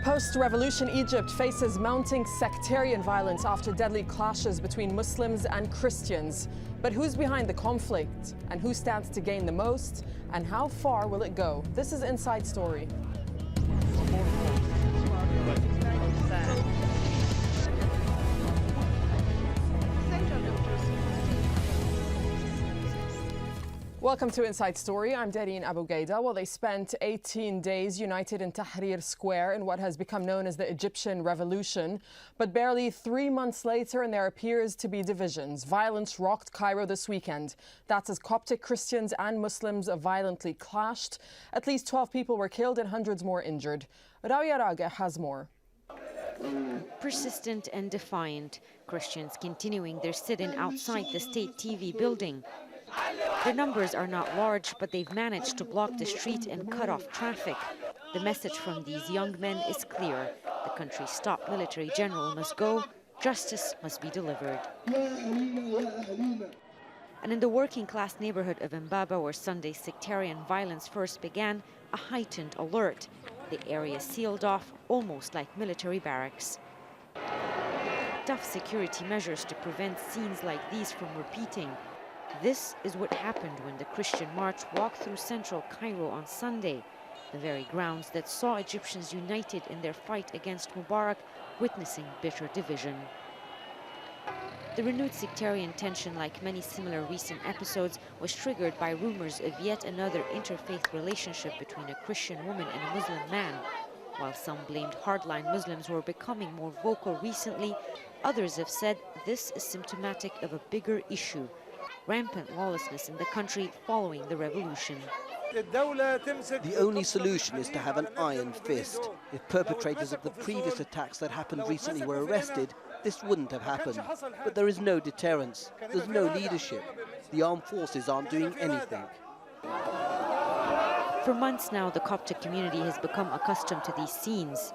Post-revolution Egypt faces mounting sectarian violence after deadly clashes between Muslims and Christians. But who's behind the conflict? And who stands to gain the most? And how far will it go? This is Inside Story. Welcome to Inside Story. I'm Dareen Abughaida. Well, they spent 18 days united in Tahrir Square in what has become known as the Egyptian Revolution. But barely 3 months later, and there appears to be divisions. Violence rocked Cairo this weekend. That's as Coptic Christians and Muslims violently clashed. At least 12 people were killed and hundreds more injured. Rabab El-Mahdi has more. Persistent and defiant, Christians continuing their sit-in outside the state TV building. Their numbers are not large, but they've managed to block the street and cut off traffic. The message from these young men is clear. The country's top military general must go. Justice must be delivered. And in the working-class neighborhood of Mbaba, where Sunday's sectarian violence first began, a heightened alert. The area sealed off, almost like military barracks. Tough security measures to prevent scenes like these from repeating. This is what happened when the Christian march walked through central Cairo on Sunday, the very grounds that saw Egyptians united in their fight against Mubarak, witnessing bitter division. The renewed sectarian tension, like many similar recent episodes, was triggered by rumors of yet another interfaith relationship between a Christian woman and a Muslim man. While some blamed hardline Muslims who were becoming more vocal recently, others have said this is symptomatic of a bigger issue: rampant lawlessness in the country following the revolution. The only solution is to have an iron fist. If perpetrators of the previous attacks that happened recently were arrested, this wouldn't have happened. But there is no deterrence. There's no leadership. The armed forces aren't doing anything. For months now, the Coptic community has become accustomed to these scenes.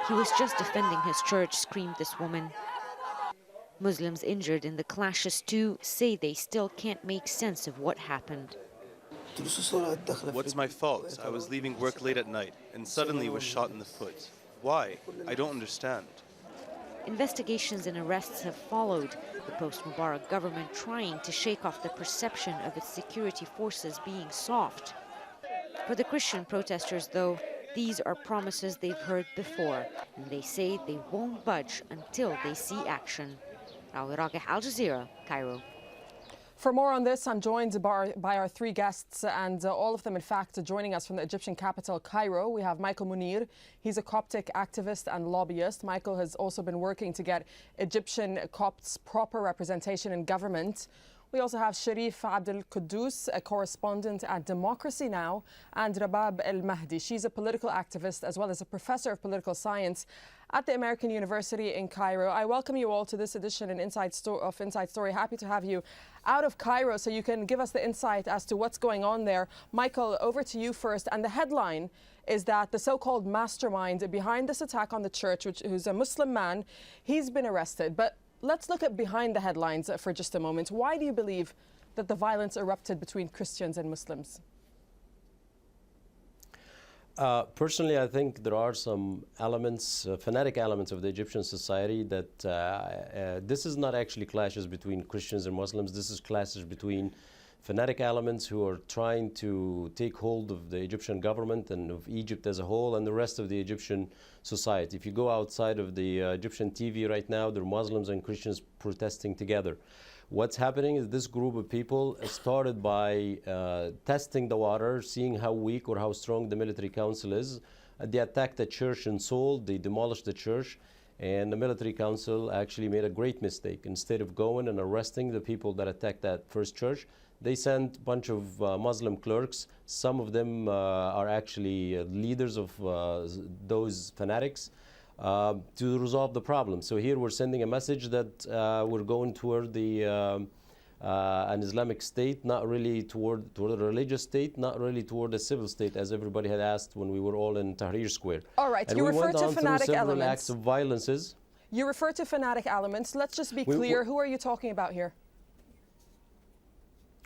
"He was just defending his church," screamed this woman. Muslims injured in the clashes too say they still can't make sense of what happened. What's my fault? I was leaving work late at night and suddenly was shot in the foot. Why? I don't understand. Investigations and arrests have followed, the post-Mubarak government trying to shake off the perception of its security forces being soft. For the Christian protesters, though, these are promises they've heard before, and they say they won't budge until they see action. Al Jazeera, Cairo. For more on this, I'm joined by our three guests, and all of them, in fact, joining us from the Egyptian capital, Cairo. We have Michael Mounir. He's a Coptic activist and lobbyist. Michael has also been working to get Egyptian Copts proper representation in government. We also have Sharif Abdel Kouddous, a correspondent at Democracy Now!, and Rabab El-Mahdi. She's a political activist as well as a professor of political science at the American University in Cairo. I welcome you all to this edition of Inside Story. Happy to have you out of Cairo so you can give us the insight as to what's going on there. Michael, over to you first. And the headline is that the so-called mastermind behind this attack on the church, who's a Muslim man, he's been arrested. But let's look at behind the headlines for just a moment. Why do you believe that the violence erupted between Christians and Muslims? Personally, I think there are some elements, fanatic elements of the Egyptian society that this is not actually clashes between Christians and Muslims. This is clashes between fanatic elements who are trying to take hold of the Egyptian government and of Egypt as a whole and the rest of the Egyptian society. If you go outside of the Egyptian TV right now, there are Muslims and Christians protesting together. What's happening is this group of people started by testing the water, seeing how weak or how strong the military council is. They attacked the church in Seoul, they demolished the church, and the military council actually made a great mistake. Instead of going and arresting the people that attacked that first church, they sent a bunch of Muslim clerks. Some of them are actually leaders of those fanatics, to resolve the problem. So here we're sending a message that we're going toward an Islamic state, not really toward a religious state, not really toward a civil state, as everybody had asked when we were all in Tahrir Square. All right, and you we refer went to on fanatic through several elements. acts of violences. You refer to fanatic elements. Let's just be clear. Who are you talking about here?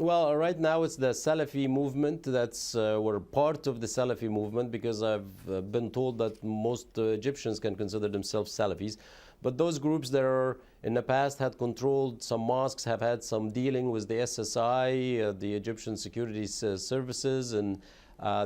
Well, right now it's the Salafi movement. We're part of the Salafi movement because I've been told that most Egyptians can consider themselves Salafis. But those groups that are in the past had controlled some mosques, have had some dealing with the SSI, the Egyptian Security Services, and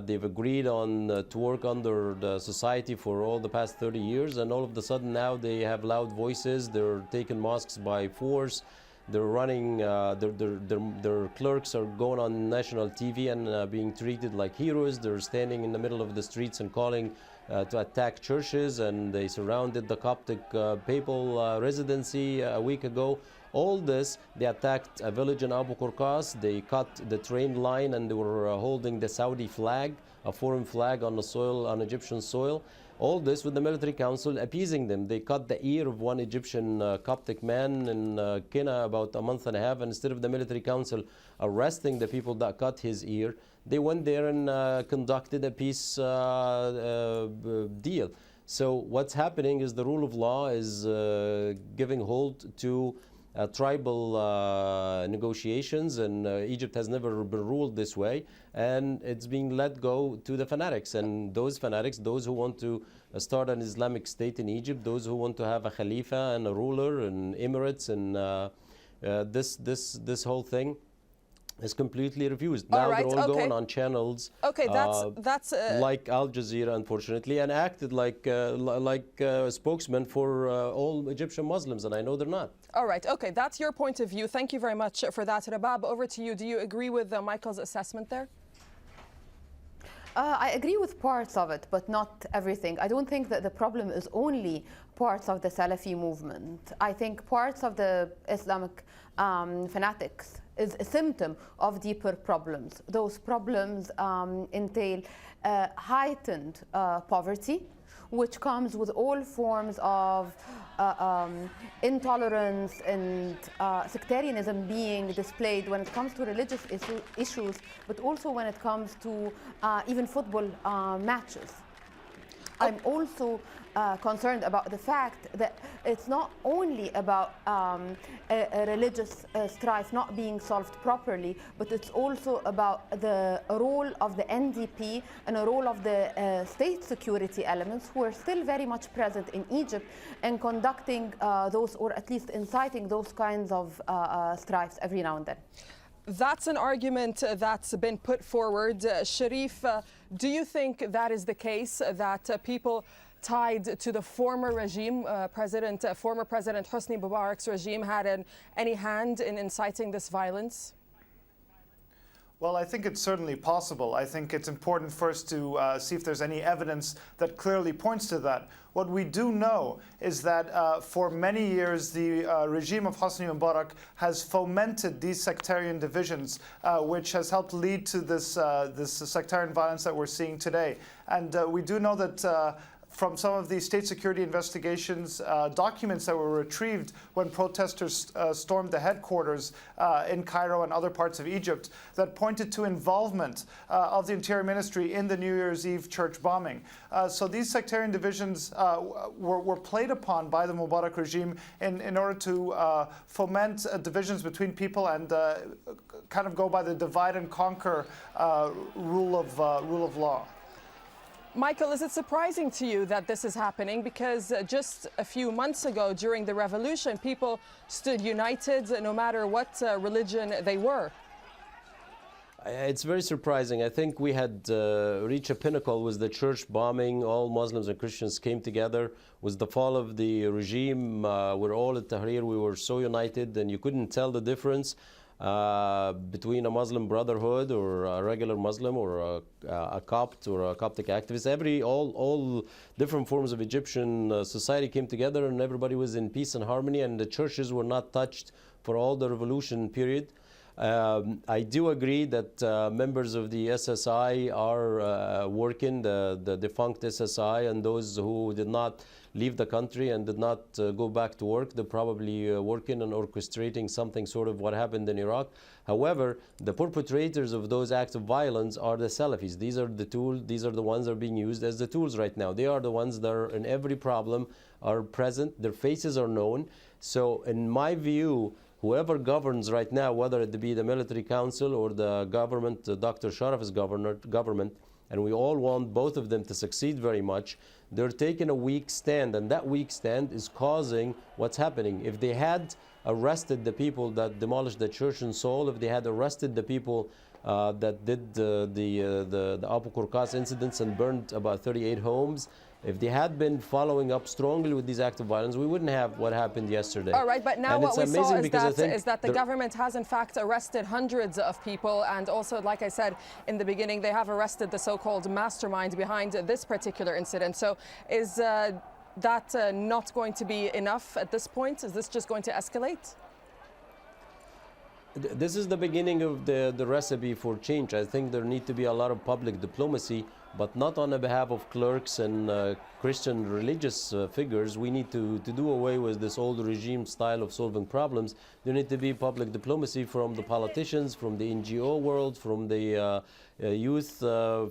they've agreed on to work under the society for all the past 30 years. And all of a sudden now they have loud voices. They're taking mosques by force. They're running, their clerks are going on national TV and being treated like heroes. They're standing in the middle of the streets and calling to attack churches, and they surrounded the Coptic papal residency a week ago. All this, they attacked a village in Abu Qurqas. They cut the train line and they were holding the Saudi flag, a foreign flag on the soil, on Egyptian soil. All this with the military council appeasing them. They cut the ear of one Egyptian Coptic man in Kina about a month and a half, and instead of the military council arresting the people that cut his ear, they went there and conducted a peace deal. So what's happening is the rule of law is giving hold to tribal negotiations, and Egypt has never been ruled this way, and it's being let go to the fanatics. And those fanatics, those who want to start an Islamic state in Egypt, those who want to have a Khalifa and a ruler and emirates, and this whole thing is completely refused. Now they're all going on channels like Al Jazeera, unfortunately, and acted like spokesmen for all Egyptian Muslims, and I know they're not. All right, okay, that's your point of view. Thank you very much for that. Rabab, over to you. Do you agree with Michael's assessment there? I agree with parts of it, but not everything. I don't think that the problem is only parts of the Salafi movement. I think parts of the Islamic fanatics is a symptom of deeper problems. Those problems entail heightened poverty, which comes with all forms of intolerance and sectarianism being displayed when it comes to religious issues, but also when it comes to even football matches. I'm also concerned about the fact that it's not only about a religious strife not being solved properly, but it's also about the role of the NDP and the role of the state security elements who are still very much present in Egypt and conducting those, or at least inciting those kinds of strifes every now and then. That's an argument that's been put forward. Sharif, do you think that is the case, that people tied to the former regime, former President Hosni Mubarak's regime, had any hand in inciting this violence? Well, I think it's certainly possible. I think it's important first to see if there's any evidence that clearly points to that. What we do know is that for many years, the regime of Hosni Mubarak has fomented these sectarian divisions, which has helped lead to this sectarian violence that we're seeing today. And we do know that from some of the state security investigations documents that were retrieved when protesters stormed the headquarters in Cairo and other parts of Egypt, that pointed to involvement of the Interior Ministry in the New Year's Eve church bombing. So these sectarian divisions were played upon by the Mubarak regime in order to foment divisions between people and kind of go by the divide and conquer rule of law. Michael, is it surprising to you that this is happening? Because just a few months ago, during the revolution, people stood united no matter what religion they were. It's very surprising. I think we had reached a pinnacle with the church bombing. All Muslims and Christians came together. With the fall of the regime, we're all at Tahrir. We were so united, and you couldn't tell the difference between a Muslim brotherhood or a regular Muslim or a Copt or a Coptic activist. All different forms of Egyptian society came together, and everybody was in peace and harmony, and the churches were not touched for all the revolution period. I do agree that members of the SSI are working, the defunct SSI, and those who did not leave the country and did not go back to work, they're probably working and orchestrating something sort of what happened in Iraq. However, the perpetrators of those acts of violence are the Salafis. These are the tools, these are the ones that are being used as the tools right now. They are the ones that are in every problem, are present, their faces are known. So in my view, whoever governs right now, whether it be the military council or the government, Dr. Sharif's government, and we all want both of them to succeed very much, they're taking a weak stand, and that weak stand is causing what's happening. If they had arrested the people that demolished the church in Seoul, if they had arrested the people that did the Abu Qurqas incidents and burned about 38 homes, if they had been following up strongly with these acts of violence, we wouldn't have what happened yesterday. All right, but now and what we saw is that the the government has in fact arrested hundreds of people, and also, like I said in the beginning, they have arrested the so-called mastermind behind this particular incident. So is that not going to be enough at this point? Is this just going to escalate? This is the beginning of the recipe for change. I think there need to be a lot of public diplomacy, but not on the behalf of clerks and Christian religious figures. We need to do away with this old regime style of solving problems. There need to be public diplomacy from the politicians, from the NGO world, from the youth,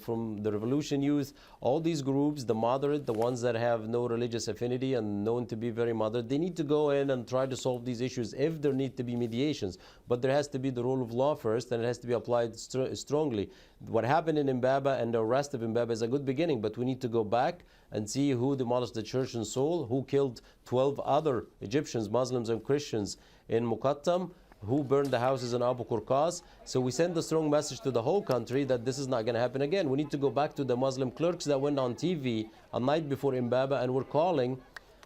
from the revolution youth. All these groups, the moderate, the ones that have no religious affinity and known to be very moderate, they need to go in and try to solve these issues if there need to be mediations. But there has to be the rule of law first, and it has to be applied strongly. What happened in Imbaba and the arrest of Imbaba is a good beginning, but we need to go back and see who demolished the church in Seoul, who killed 12 other Egyptians, Muslims and Christians in Muqattam, who burned the houses in Abu Qurqas. So we send a strong message to the whole country that this is not going to happen again. We need to go back to the Muslim clerks that went on TV a night before Imbaba and were calling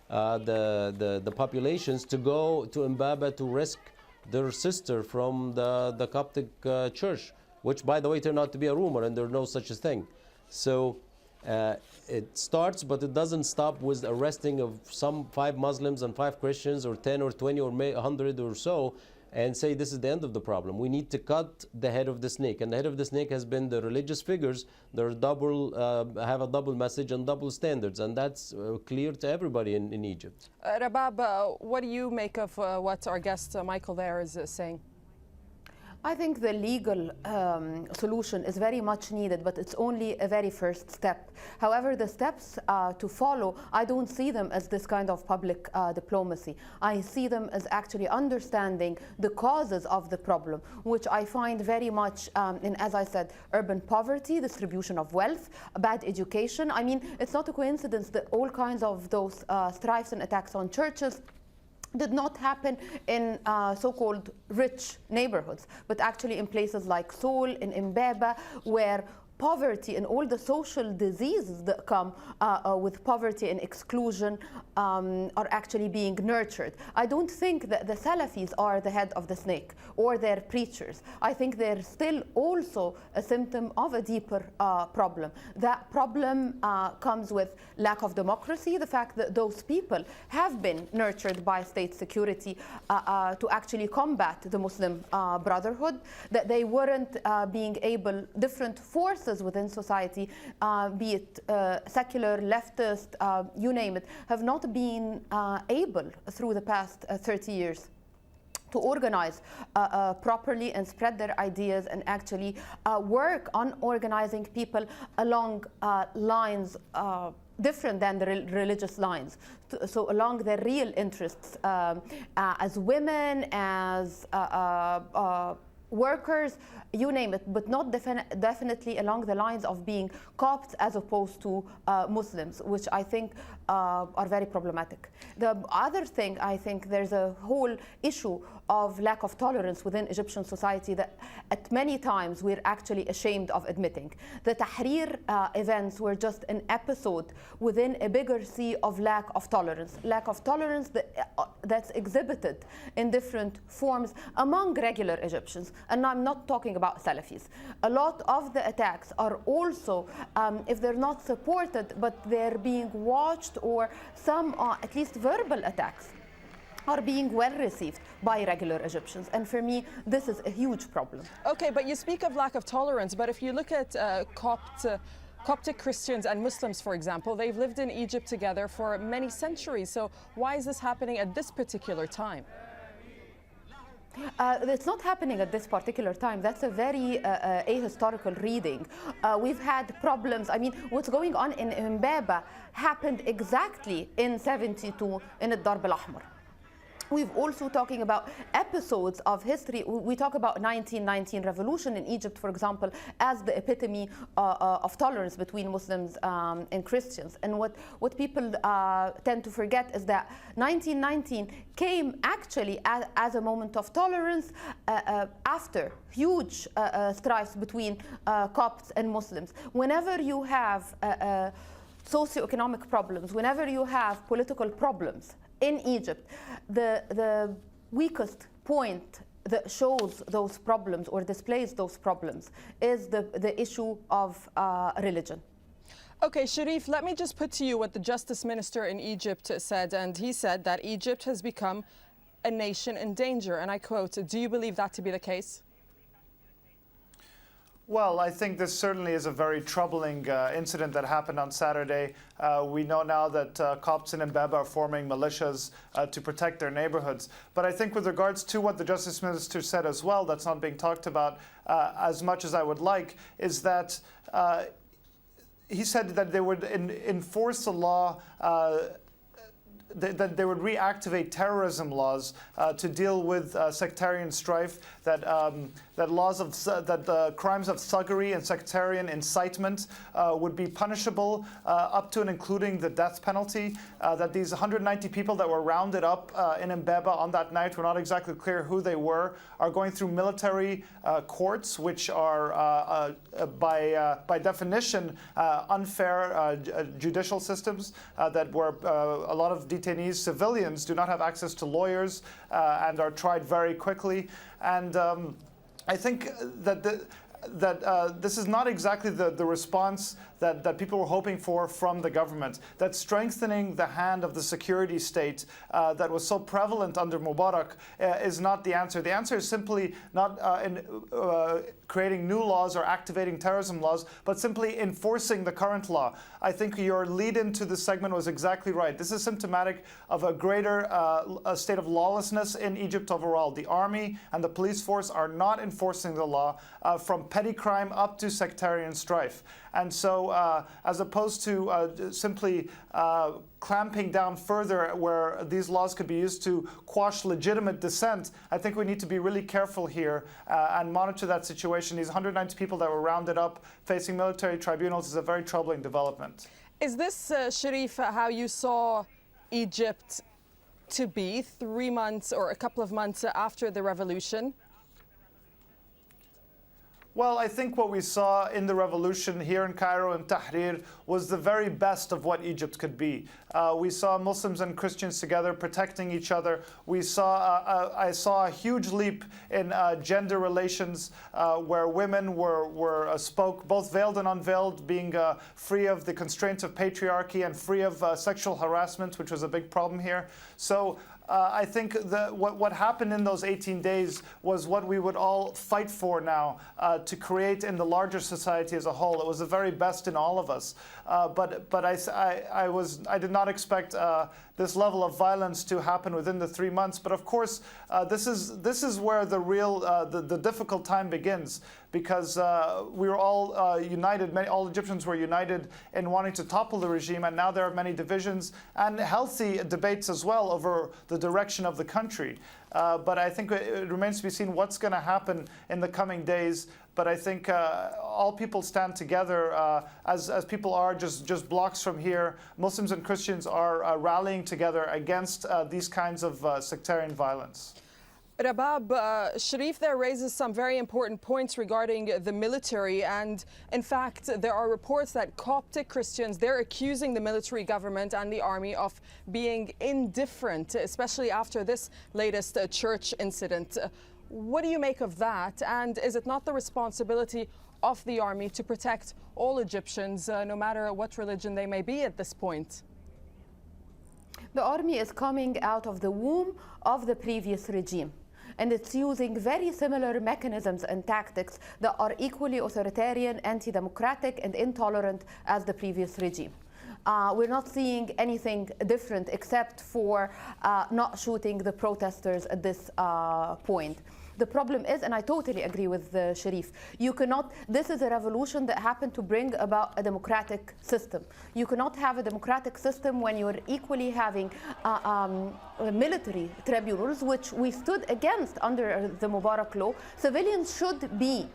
the populations to go to Imbaba to rescue their sister from the Coptic church, which, by the way, turned out to be a rumor, and there's no such a thing. So it starts, but it doesn't stop with arresting of some 5 Muslims and 5 Christians, or 10 or 20 or 100 or so, and say this is the end of the problem. We need to cut the head of the snake, and the head of the snake has been the religious figures. They're have a double message and double standards, and that's clear to everybody in Egypt. Rabab, what do you make of what our guest Michael there is saying? I think the legal solution is very much needed, but it's only a very first step. However, the steps to follow, I don't see them as this kind of public diplomacy. I see them as actually understanding the causes of the problem, which I find very much in, as I said, urban poverty, distribution of wealth, bad education. I mean, it's not a coincidence that all kinds of those strifes and attacks on churches did not happen in so-called rich neighborhoods, but actually in places like Seoul, in Imbaba, where poverty and all the social diseases that come with poverty and exclusion are actually being nurtured. I don't think that the Salafis are the head of the snake or their preachers. I think they're still also a symptom of a deeper problem. That problem comes with lack of democracy, the fact that those people have been nurtured by state security to actually combat the Muslim Brotherhood, that they weren't being able, different forces within society, be it secular, leftist, you name it, have not been able through the past 30 years to organize properly and spread their ideas and actually work on organizing people along lines different than the religious lines, so along their real interests as women, as workers, you name it, but not definitely along the lines of being Copts as opposed to Muslims, which I think are very problematic. The other thing, I think there's a whole issue of lack of tolerance within Egyptian society that at many times we're actually ashamed of admitting. The Tahrir events were just an episode within a bigger sea of lack of tolerance that's exhibited in different forms among regular Egyptians. And I'm not talking about Salafis. A lot of the attacks are also, if they're not supported, but they're being watched, or some at least verbal attacks are being well received by regular Egyptians. And for me, this is a huge problem. Okay, but you speak of lack of tolerance, but if you look at Coptic Christians and Muslims, for example, they've lived in Egypt together for many centuries. So why is this happening at this particular time? It's not happening at this particular time. That's a very ahistorical reading. We've had problems. I mean, what's going on in Imbaba happened exactly in 72 in Darb al-Ahmar. We've also talking about episodes of history. We talk about 1919 revolution in Egypt, for example, as the epitome of tolerance between Muslims and Christians. And what people tend to forget is that 1919 came actually as a moment of tolerance after huge strife between Copts and Muslims. Whenever you have socioeconomic problems, whenever you have political problems, in Egypt, the weakest point that shows those problems or displays those problems is the issue of religion. Okay, Sharif, let me just put to you what the Justice Minister in Egypt said, and he said that Egypt has become a nation in danger, and I quote, "Do you believe that to be the case?" Well, I think this certainly is a very troubling incident that happened on Saturday. We know now that Copts in Mbaba are forming militias to protect their neighborhoods. But I think with regards to what the Justice Minister said as well, that's not being talked about as much as I would like, is that he said that they would enforce the law that they would reactivate terrorism laws to deal with sectarian strife, that crimes of thuggery and sectarian incitement would be punishable up to and including the death penalty, that these 190 people that were rounded up in Mbaba on that night, we're not exactly clear who they were, are going through military courts, which are by definition unfair judicial systems, that where a lot of detainees, civilians, do not have access to lawyers and are tried very quickly. And I think that this is not exactly the response that people were hoping for from the government, that strengthening the hand of the security state that was so prevalent under Mubarak is not the answer. The answer is simply not creating new laws or activating terrorism laws, but simply enforcing the current law. I think your lead into this segment was exactly right. This is symptomatic of a greater state of lawlessness in Egypt overall. The army and the police force are not enforcing the law from petty crime up to sectarian strife. And so as opposed to simply clamping down further where these laws could be used to quash legitimate dissent, I think we need to be really careful here and monitor that situation. These 190 people that were rounded up facing military tribunals is a very troubling development. Is this, Sharif, how you saw Egypt to be 3 months or a couple of months after the revolution? Well, I think what we saw in the revolution here in Cairo and Tahrir was the very best of what Egypt could be. We saw Muslims and Christians together protecting each other. I saw a huge leap in gender relations where women spoke, both veiled and unveiled, being free of the constraints of patriarchy and free of sexual harassment, which was a big problem here. So I think that what happened in those 18 days was what we would all fight for now to create in the larger society as a whole. It was the very best in all of us. But I did not expect this level of violence to happen within the 3 months. But of course, this is where the real the difficult time begins, because we were all united. All Egyptians were united in wanting to topple the regime, and now there are many divisions and healthy debates as well over the direction of the country. But I think it remains to be seen what's going to happen in the coming days. But I think all people stand together, as people are just blocks from here. Muslims and Christians are rallying together against these kinds of sectarian violence. Rabab, Sharif there raises some very important points regarding the military, and in fact there are reports that Coptic Christians, they're accusing the military government and the army of being indifferent, especially after this latest church incident. What do you make of that, and is it not the responsibility of the army to protect all Egyptians, no matter what religion they may be at this point? The army is coming out of the womb of the previous regime, and it's using very similar mechanisms and tactics that are equally authoritarian, anti-democratic, and intolerant as the previous regime. We're not seeing anything different except for not shooting the protesters at this point. The problem is, and I totally agree with Sharif, you cannot, this is a revolution that happened to bring about a democratic system. You cannot have a democratic system when you're equally having military tribunals, which we stood against under the Mubarak law. Civilians should be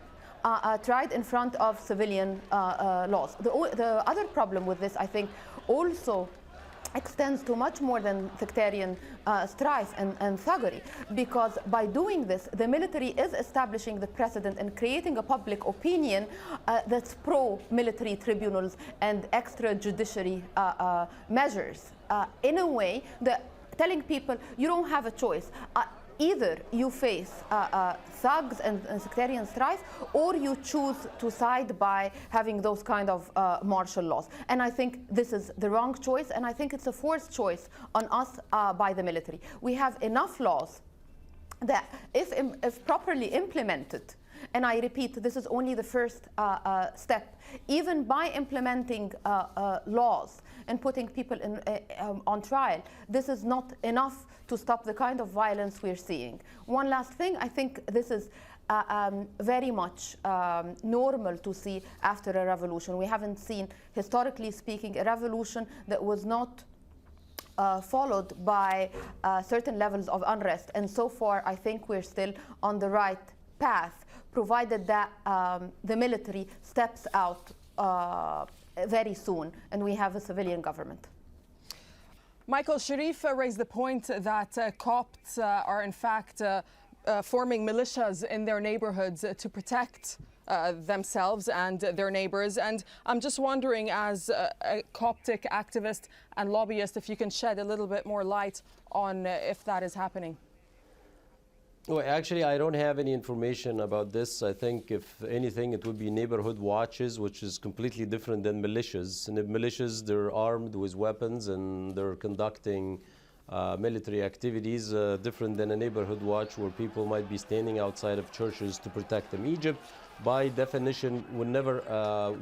tried in front of civilian laws. The other problem with this, I think, also extends to much more than sectarian strife and thuggery, because by doing this, the military is establishing the precedent and creating a public opinion that's pro-military tribunals and extrajudiciary measures in a way that telling people you don't have a choice. Either you face thugs and sectarian strife, or you choose to side by having those kind of martial laws. And I think this is the wrong choice, and I think it's a forced choice on us by the military. We have enough laws that, if properly implemented, and I repeat, this is only the first step, even by implementing laws and putting people on trial, this is not enough to stop the kind of violence we're seeing. One last thing, I think this is very much normal to see after a revolution. We haven't seen, historically speaking, a revolution that was not followed by certain levels of unrest. And so far, I think we're still on the right path, provided that the military steps out very soon and we have a civilian government. Michael, Sharif raised the point that Copts are in fact forming militias in their neighborhoods to protect themselves and their neighbors. And I'm just wondering, as a Coptic activist and lobbyist, if you can shed a little bit more light on if that is happening. Well, actually, I don't have any information about this. I think, if anything, it would be neighborhood watches, which is completely different than militias. And if militias, they're armed with weapons and they're conducting military activities different than a neighborhood watch where people might be standing outside of churches to protect them. Egypt, by definition, would never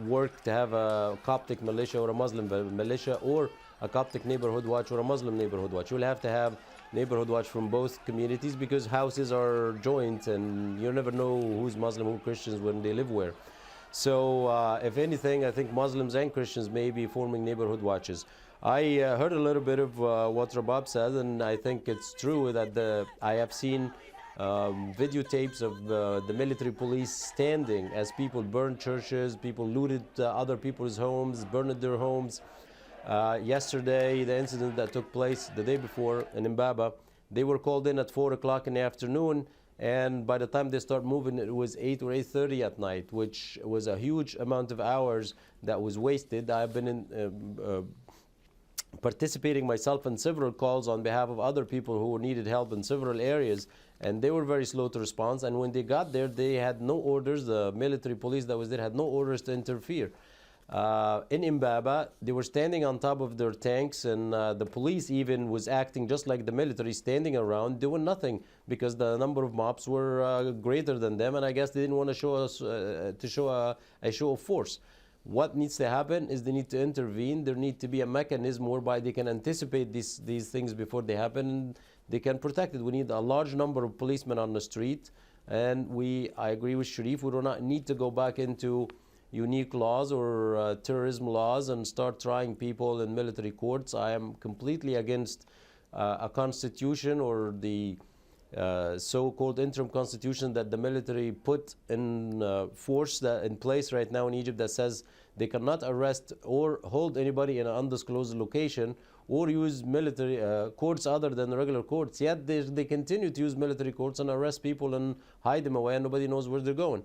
work to have a Coptic militia or a Muslim militia, or a Coptic neighborhood watch or a Muslim neighborhood watch. You'll have to have neighborhood watch from both communities, because houses are joint and you never know who's Muslim, who's Christians when they live where. So if anything, I think Muslims and Christians may be forming neighborhood watches. I heard a little bit of what Rabab said, and I think it's true that I have seen videotapes of the military police standing as people burned churches, people looted other people's homes, burned their homes. Yesterday, the incident that took place the day before in Mbaba, they were called in at 4 o'clock in the afternoon, and by the time they start moving, it was 8 or 8:30 at night, which was a huge amount of hours that was wasted. I've been participating myself in several calls on behalf of other people who needed help in several areas, and they were very slow to respond. And when they got there, they had no orders. The military police that was there had no orders to interfere. In Mbaba, they were standing on top of their tanks, and the police even was acting just like the military, standing around doing nothing, because the number of mobs were greater than them, and I guess they didn't want to show us a show of force. What needs to happen is they need to intervene. There need to be a mechanism whereby they can anticipate these things before they happen, and they can protect it. We need a large number of policemen on the street, and I agree with Sharif, we do not need to go back into unique laws or terrorism laws and start trying people in military courts. I am completely against a constitution or the so-called interim constitution that the military put in force in place right now in Egypt, that says they cannot arrest or hold anybody in an undisclosed location or use military courts other than regular courts. Yet they continue to use military courts and arrest people and hide them away, and nobody knows where they're going.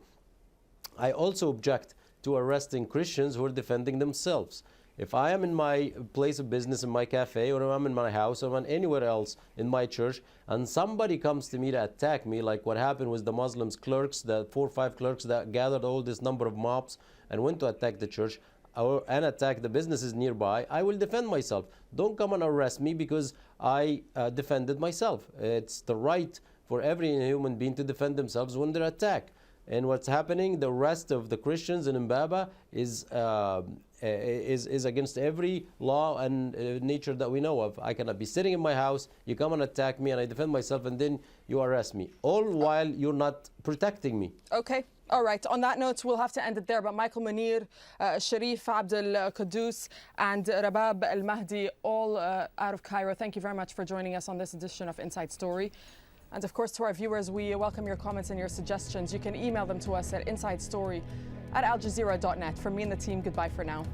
I also object to arresting Christians who are defending themselves. If I am in my place of business, in my cafe, or I'm in my house, or I'm anywhere else in my church, and somebody comes to me to attack me, like what happened with the Muslims clerks, the 4 or 5 clerks that gathered all this number of mobs and went to attack the church and attack the businesses nearby, I will defend myself. Don't come and arrest me because I defended myself. It's the right for every human being to defend themselves when they're attacked. And what's happening, the rest of the Christians in Mbaba is is against every law and nature that we know of. I cannot be sitting in my house, you come and attack me and I defend myself and then you arrest me, all while you're not protecting me. Okay. All right. On that note, we'll have to end it there. But Michael Mounir, Sharif Abdel Kouddous and Rabab El-Mahdi, all out of Cairo, thank you very much for joining us on this edition of Inside Story. And of course, to our viewers, we welcome your comments and your suggestions. You can email them to us at insidestory@aljazeera.net. From me and the team, goodbye for now.